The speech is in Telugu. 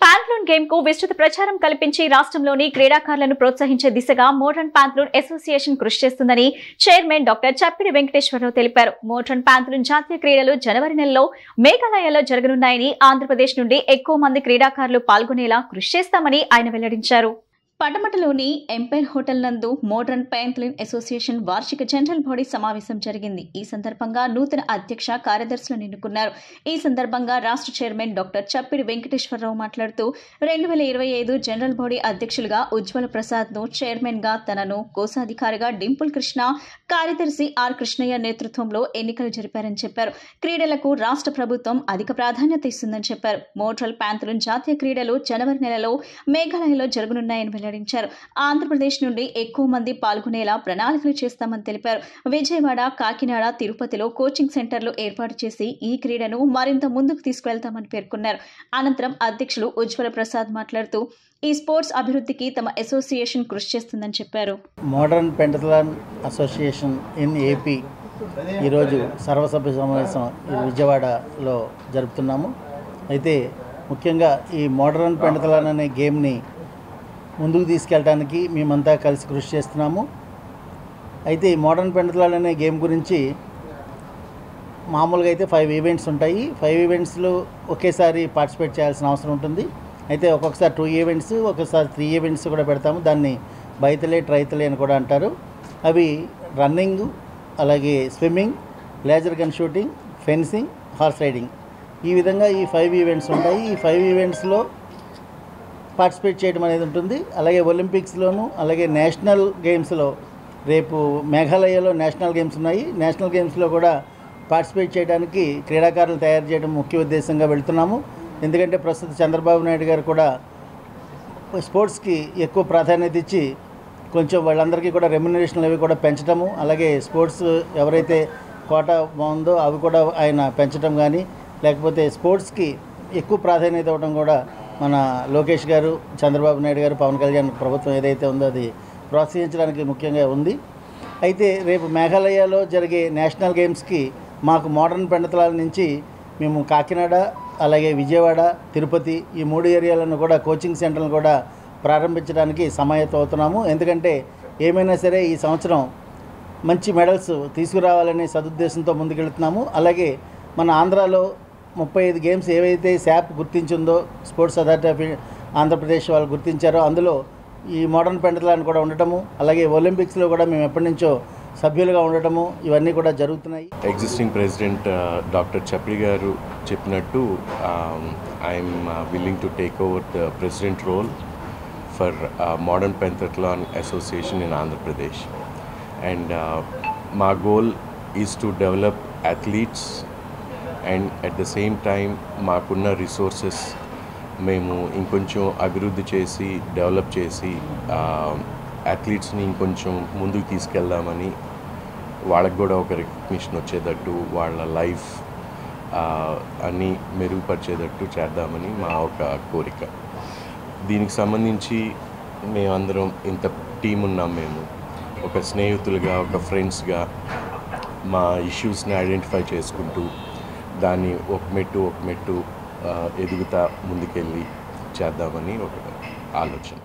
పాంథ్లూన్ గేమ్ కు విస్తృత ప్రచారం కల్పించి రాష్ట్రంలోని క్రీడాకారులను ప్రోత్సహించే దిశగా మోడర్న్ పాంథ్లూన్ అసోసియేషన్ కృషి చేస్తుందని చైర్మన్ డాక్టర్ చప్పిడి వెంకటేశ్వరరావు తెలిపారు. మోడర్న్ పాంథ్లూన్ జాతీయ క్రీడలు జనవరి నెలలో మేఘాలయలో జరగనున్నాయని, ఆంధ్రప్రదేశ్ నుండి ఎక్కువ మంది క్రీడాకారులు పాల్గొనేలా కృషి చేస్తామని ఆయన వెల్లడించారు. పటమటలోని ఎంపైర్ హోటల్ నందు మోడర్న్ పాంథ్లూన్ అసోసియేషన్ వార్షిక జనరల్ బాడీ సమావేశం జరిగింది. ఈ సందర్భంగా నూతన అధ్యక్ష కార్యదర్శులను ఎన్నుకున్నారు. ఈ సందర్భంగా రాష్ట్ర చైర్మన్ డాక్టర్ చప్పిడి వెంకటేశ్వరరావు మాట్లాడుతూ 2025 జనరల్ బాడీ అధ్యక్షులుగా ఉజ్వల ప్రసాద్ ను, చైర్మన్ గా తనను, కోశాధికారిగా డింపుల్ కృష్ణ, కార్యదర్శి ఆర్ కృష్ణయ్య నేతృత్వంలో ఎన్నికలు జరిపారని చెప్పారు. క్రీడలకు రాష్ట్ర ప్రభుత్వం అధిక ప్రాధాన్యత ఇస్తుందని చెప్పారు. మోడర్న్ పాంథ్లూన్ జాతీయ క్రీడలు జనవరి నెలలో మేఘాలయలో జరగనున్నాయని వెల్లడించారు. ఆంధ్రప్రదేశ్ నుండి ఎక్కువ మంది పాల్గొనేలా ప్రణాళికలు చేస్తామని తెలిపారు. విజయవాడ, కాకినాడ, తిరుపతిలో కోచింగ్ సెంటర్లు ఏర్పాటు చేసి ఈ క్రీడను మరింత ముందుకు తీసుకువెళ్తామని పేర్కొన్నారు. అనంతరం అధ్యక్షులు ఉజ్వల ప్రసాద్ మాట్లాడుతూ ఈ స్పోర్ట్స్ అభివృద్ధికి తమ అసోసియేషన్ కృషి చేస్తుందని చెప్పారు. Modern pentathlon association in AP ఈరోజు సర్వసభ్య సమావేశం విజయవాడలో జరుపుతున్నాము. అయితే ముఖ్యంగా ఈ మోడర్న్ పెంటథ్లాన్ అనే గేమ్ని ముందుకు తీసుకెళ్ళడానికి మేమంతా కలిసి కృషి చేస్తున్నాము. అయితే ఈ మోడర్న్ పెంటథ్లాన్ అనే గేమ్ గురించి మామూలుగా అయితే 5 ఈవెంట్స్ ఉంటాయి. 5 ఈవెంట్స్లో ఒకేసారి పార్టిసిపేట్ చేయాల్సిన అవసరం ఉంటుంది. అయితే ఒక్కొక్కసారి 2 ఈవెంట్స్, ఒక్కొక్కసారి 3 ఈవెంట్స్ కూడా పెడతాము. దాన్ని బైతలే, ట్రైతలే అని కూడా అంటారు. అవి రన్నింగ్, అలాగే swimming, laser gun shooting, fencing, horse riding, ఈ విధంగా ఈ 5 ఈవెంట్స్ ఉంటాయి. ఈ 5 ఈవెంట్స్లో పార్టిసిపేట్ చేయడం అనేది ఉంటుంది. అలాగే ఒలింపిక్స్లోను, అలాగే నేషనల్ గేమ్స్లో రేపు మేఘాలయలో నేషనల్ గేమ్స్ ఉన్నాయి. నేషనల్ గేమ్స్లో కూడా పార్టిసిపేట్ చేయడానికి క్రీడాకారులు తయారు చేయడం ముఖ్య ఉద్దేశంగా వెళ్తున్నాము. ఎందుకంటే ప్రస్తుత చంద్రబాబు నాయుడు గారు కూడా స్పోర్ట్స్కి ఎక్కువ ప్రాధాన్యత ఇచ్చి కొంచెం వాళ్ళందరికీ కూడా రెమ్యునరేషన్లు అవి కూడా పెంచడము, అలాగే స్పోర్ట్స్ ఎవరైతే కోటా బాగుందో అవి కూడా ఆయన పెంచడం కానీ, లేకపోతే స్పోర్ట్స్కి ఎక్కువ ప్రాధాన్యత ఇవ్వడం కూడా మన లోకేష్ గారు, చంద్రబాబు నాయుడు గారు, పవన్ కళ్యాణ్ ప్రభుత్వం ఏదైతే ఉందో అది ప్రోత్సహించడానికి ముఖ్యంగా ఉంది. అయితే రేపు మేఘాలయలో జరిగే నేషనల్ గేమ్స్కి మాకు మోడర్న్ పెంటథ్లాన్ నుంచి మేము కాకినాడ, అలాగే విజయవాడ, తిరుపతి ఈ 3 ఏరియాలను కూడా కోచింగ్ సెంటర్లను కూడా ప్రారంభించడానికి సమాయత్తం అవుతున్నాము. ఎందుకంటే ఏమైనా సరే ఈ సంవత్సరం మంచి మెడల్స్ తీసుకురావాలనే సదుద్దేశంతో ముందుకెళ్తున్నాము. అలాగే మన ఆంధ్రాలో 35 గేమ్స్ ఏవైతే శాప్ గుర్తించిందో, స్పోర్ట్స్ అథారిటీ ఆఫ్ ఆంధ్రప్రదేశ్ వాళ్ళు గుర్తించారో అందులో ఈ మోడర్న్ పెంటథ్లాన్ కూడా ఉండటము, అలాగే ఒలింపిక్స్లో కూడా మేము ఎప్పటి నుంచో సభ్యులుగా ఉండటము ఇవన్నీ కూడా జరుగుతున్నాయి. ఎగ్జిస్టింగ్ ప్రెసిడెంట్ డాక్టర్ చప్పిడి గారు చెప్పినట్టు I'm willing to take over the president role for modern pentathlon association in Andhra Pradesh. And మా goal is to develop athletes and at the same time మాకున్న రిసోర్సెస్ మేము ఇంకొంచెం అభివృద్ధి చేసి డెవలప్ చేసి అథ్లీట్స్ని ఇంకొంచెం ముందుకు తీసుకెళ్దామని, వాళ్ళకు కూడా ఒక రికగ్నిషన్ వచ్చేటట్టు, వాళ్ళ లైఫ్ అన్నీ మెరుగుపరిచేటట్టు చేద్దామని మా ఒక కోరిక. దీనికి సంబంధించి మేమందరం ఇంత టీం ఉన్నాం. మేము ఒక స్నేహితులుగా, ఒక ఫ్రెండ్స్గా మా ఇష్యూస్ని ఐడెంటిఫై చేసుకుంటూ దాన్ని ఒక మెట్టు ఎదుగుతా ముందుకెళ్ళి చేద్దామని ఒక ఆలోచన.